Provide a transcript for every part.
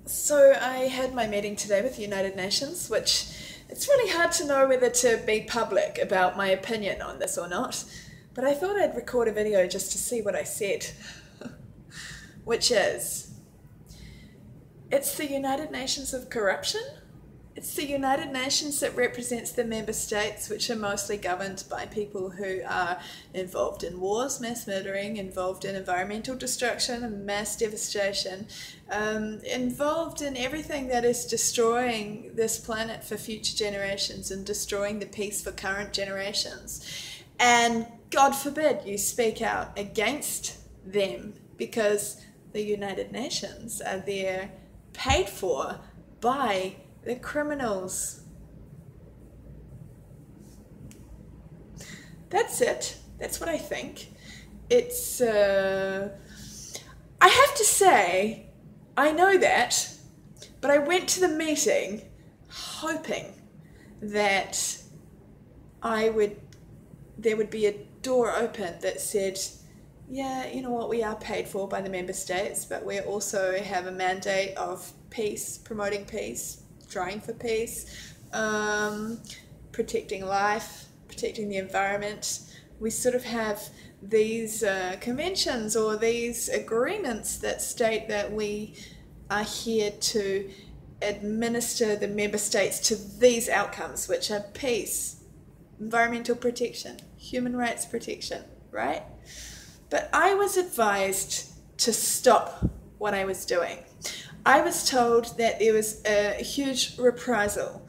So I had my meeting today with the United Nations, which it's really hard to know whether to be public about my opinion on this or not. But I thought I'd record a video just to see what I said, which is, it's the United Nations of corruption. It's the United Nations that represents the member states, which are mostly governed by people who are involved in wars, mass murdering, involved in environmental destruction and mass devastation, involved in everything that is destroying this planet for future generations and destroying the peace for current generations. And God forbid you speak out against them, because the United Nations are there paid for by the criminals. That's it. That's what I think. It's, I have to say, I know that, but I went to the meeting hoping that there would be a door open that said, yeah, you know what, we are paid for by the member states, but we also have a mandate of peace, promoting peace, trying for peace, protecting life, protecting the environment. We sort of have these conventions or these agreements that state that we are here to administer the member states to these outcomes, which are peace, environmental protection, human rights protection, right? But I was advised to stop what I was doing. I was told that there was a huge reprisal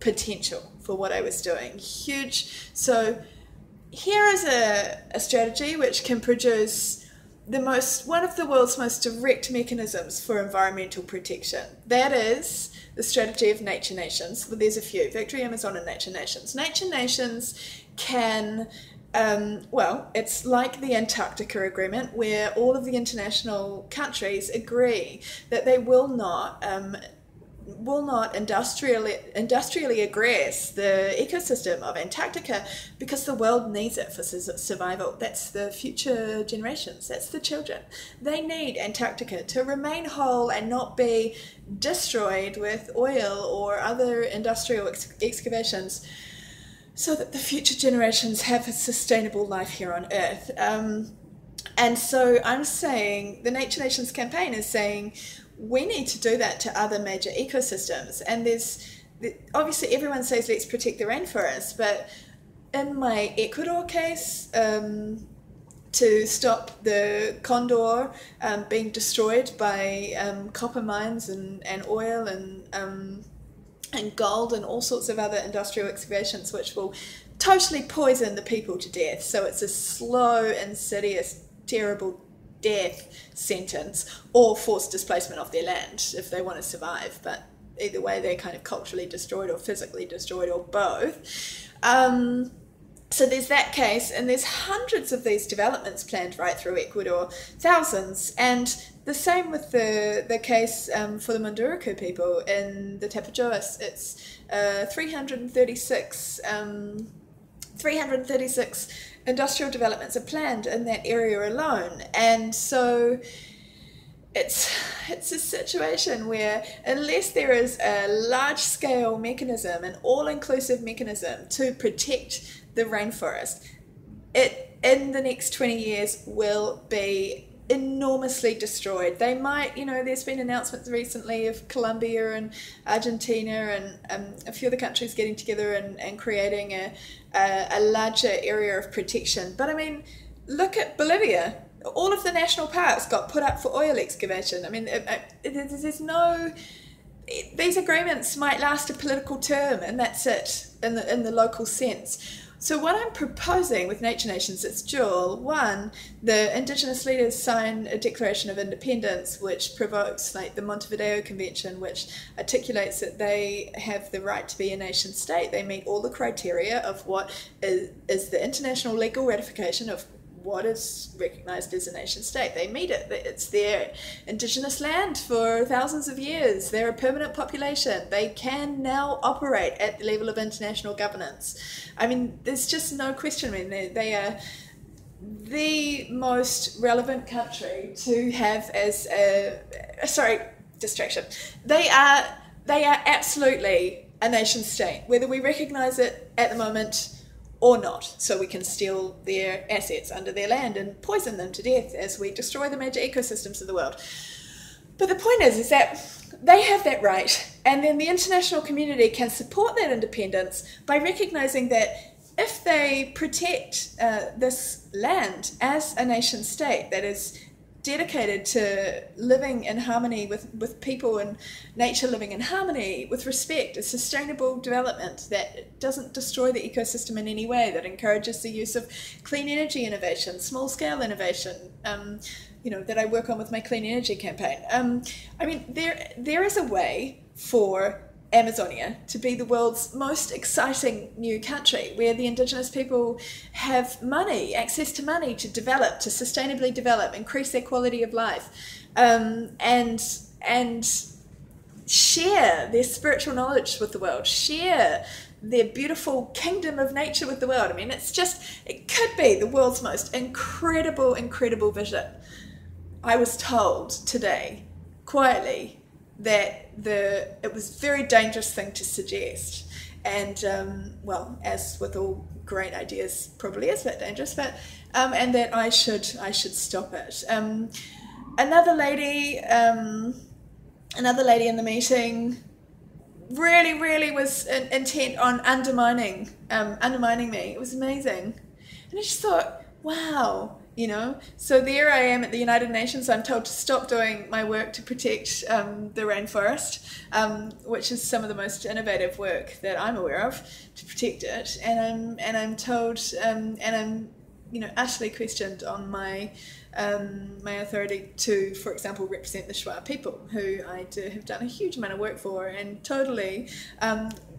potential for what I was doing. Huge. So here is a strategy which can produce one of the world's most direct mechanisms for environmental protection. That is the strategy of nature nations. Well, there's a few: Victory, Amazon, and nature nations. Nature nations can it's like the Antarctica Agreement, where all of the international countries agree that they will not industrially aggress the ecosystem of Antarctica, because the world needs it for survival. That's the future generations. That's the children. They need Antarctica to remain whole and not be destroyed with oil or other industrial excavations, so that the future generations have a sustainable life here on Earth. And so I'm saying, the Nature Nations campaign is saying, we need to do that to other major ecosystems. And obviously everyone says let's protect the rainforest, but in my Ecuador case, to stop the condor being destroyed by copper mines and oil and gold and all sorts of other industrial excavations, which will totally poison the people to death. So it's a slow, insidious, terrible death sentence, or forced displacement of their land if they want to survive. But either way, they're kind of culturally destroyed or physically destroyed, or both. So there's that case, and there's hundreds of these developments planned right through Ecuador, thousands. And the same with the case for the Munduruku people in the Tapajós. It's 336 industrial developments are planned in that area alone. And so it's a situation where, unless there is a large-scale mechanism, an all-inclusive mechanism to protect the rainforest, it in the next 20 years will be enormously destroyed. They might, there's been announcements recently of Colombia and Argentina and a few other countries getting together and creating a larger area of protection. But I mean, look at Bolivia. All of the national parks got put up for oil excavation. I mean, these agreements might last a political term, and that's it in the local sense. So what I'm proposing with Nature Nations, it's dual. One, the Indigenous leaders sign a Declaration of Independence, which provokes, like, the Montevideo Convention, which articulates that they have the right to be a nation state. They meet all the criteria of what is the international legal ratification of what is recognised as a nation state. They meet it. It's their indigenous land for thousands of years. They're a permanent population. They can now operate at the level of international governance. I mean, there's just no question. I mean, they are the most relevant country to have as a, distraction. They are absolutely a nation state, whether we recognise it at the moment or not. So we can steal their assets under their land and poison them to death as we destroy the major ecosystems of the world. But the point is that they have that right, and then the international community can support that independence by recognising that if they protect this land as a nation state that is dedicated to living in harmony with people and nature, living in harmony with respect, a sustainable development that doesn't destroy the ecosystem in any way, that encourages the use of clean energy innovation, small-scale innovation, that I work on with my clean energy campaign. I mean, there is a way for Amazonia to be the world's most exciting new country, where the indigenous people have money, access to money to develop, to sustainably develop, increase their quality of life, and share their spiritual knowledge with the world, share their beautiful kingdom of nature with the world. I mean, it could be the world's most incredible vision. I was told today, quietly, that it was a very dangerous thing to suggest, and as with all great ideas, probably is a bit dangerous, but and that I should stop it. Another lady in the meeting really was intent on undermining me. It was amazing, and I just thought, wow. So there I am at the United Nations. I'm told to stop doing my work to protect the rainforest, which is some of the most innovative work that I'm aware of, to protect it. And I'm told, and I'm utterly questioned on my authority to, for example, represent the Shuar people, who I have done a huge amount of work for, and totally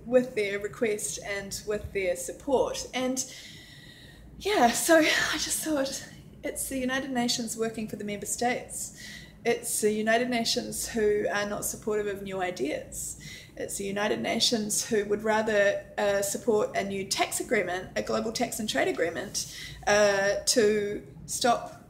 with their request and with their support. And yeah, so I just thought, it's the United Nations working for the member states. It's the United Nations who are not supportive of new ideas. It's the United Nations who would rather support a new tax agreement, a global tax and trade agreement, to stop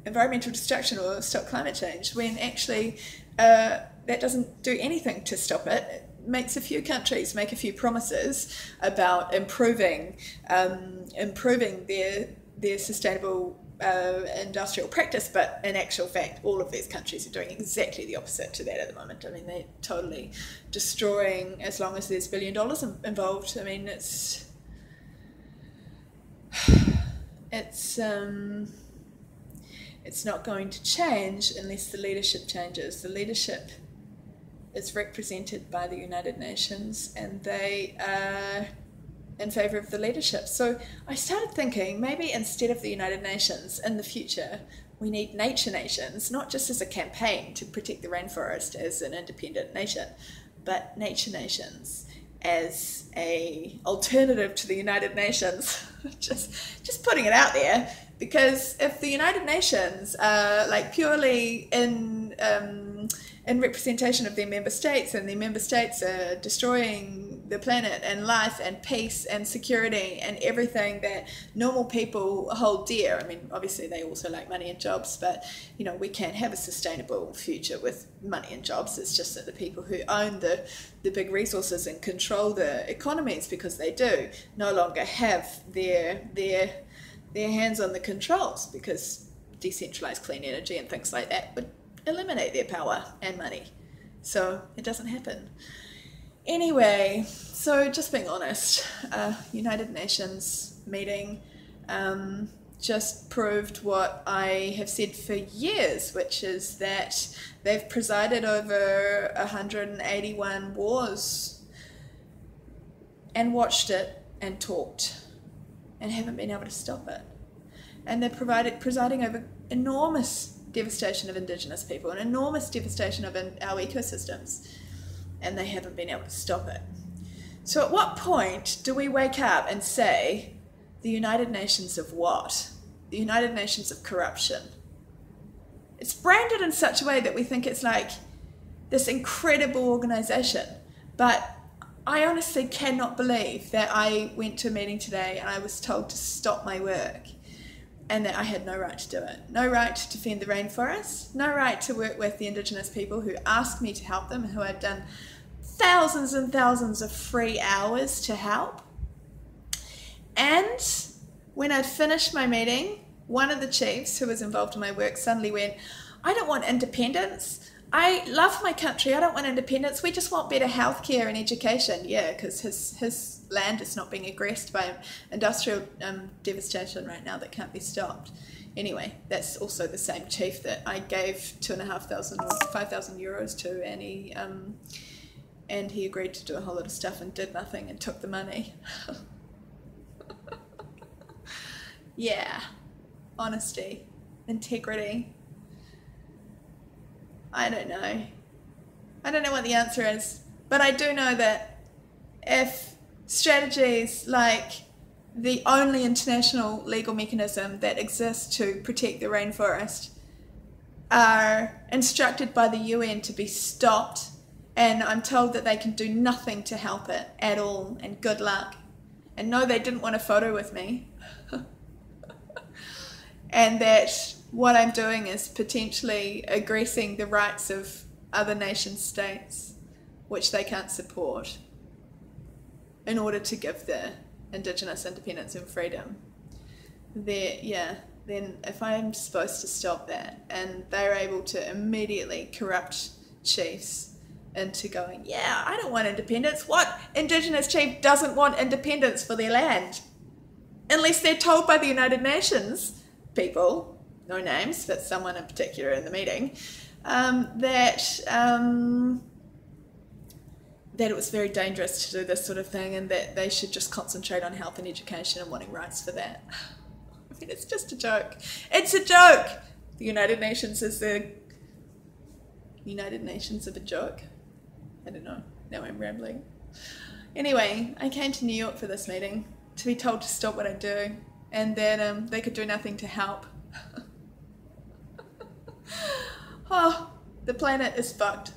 environmental destruction or stop climate change, when actually that doesn't do anything to stop it. It makes a few countries make a few promises about improving their sustainable industrial practice, but in actual fact all of these countries are doing exactly the opposite to that at the moment. I mean, they're totally destroying, as long as there's $1 billion involved. I mean, it's not going to change unless the leadership changes. The leadership is represented by the United Nations, and they are in favour of the leadership. So I started thinking, maybe instead of the United Nations, in the future, we need nature nations, not just as a campaign to protect the rainforest as an independent nation, but nature nations as a alternative to the United Nations. just putting it out there, because if the United Nations are like purely in representation of their member states, and their member states are destroying the planet and life and peace and security and everything that normal people hold dear. I mean, obviously they also like money and jobs, but we can have a sustainable future with money and jobs. It's just that the people who own the big resources and control the economies, because they do, no longer have their hands on the controls, because decentralized clean energy and things like that would eliminate their power and money. So it doesn't happen. Anyway, so just being honest, United Nations meeting just proved what I have said for years, which is that they've presided over 181 wars and watched it and talked and haven't been able to stop it. And they're presiding over enormous devastation of Indigenous people, an enormous devastation of our ecosystems, and they haven't been able to stop it. So at what point do we wake up and say, the United Nations of what? The United Nations of corruption. It's branded in such a way that we think it's like this incredible organization, but I honestly cannot believe that I went to a meeting today and I was told to stop my work and that I had no right to do it. No right to defend the rainforest, no right to work with the Indigenous people who asked me to help them, who I've done thousands and thousands of free hours to help. And when I'd finished my meeting, one of the chiefs who was involved in my work suddenly went, I don't want independence. I love my country. I don't want independence. We just want better healthcare and education. Yeah, because his land is not being aggressed by industrial devastation right now that can't be stopped. Anyway, that's also the same chief that I gave 2,500 or 5,000 euros to, and he agreed to do a whole lot of stuff and did nothing and took the money. Yeah, honesty, integrity. I don't know. I don't know what the answer is, but I do know that if strategies like the only international legal mechanism that exists to protect the rainforest are instructed by the UN to be stopped, and I'm told that they can do nothing to help it at all, and good luck. And no, they didn't want a photo with me. And that what I'm doing is potentially aggressing the rights of other nation states, which they can't support, in order to give the Indigenous independence and freedom. Then if I'm supposed to stop that, and they're able to immediately corrupt chiefs into going, yeah, I don't want independence. What Indigenous chief doesn't want independence for their land? Unless they're told by the United Nations people, no names, but someone in particular in the meeting, that it was very dangerous to do this sort of thing, and that they should just concentrate on health and education and wanting rights for that. I mean, it's just a joke. It's a joke! The United Nations is the United Nations of a joke? I don't know. Now I'm rambling. Anyway, I came to New York for this meeting to be told to stop what I do, and that they could do nothing to help. Oh, the planet is fucked.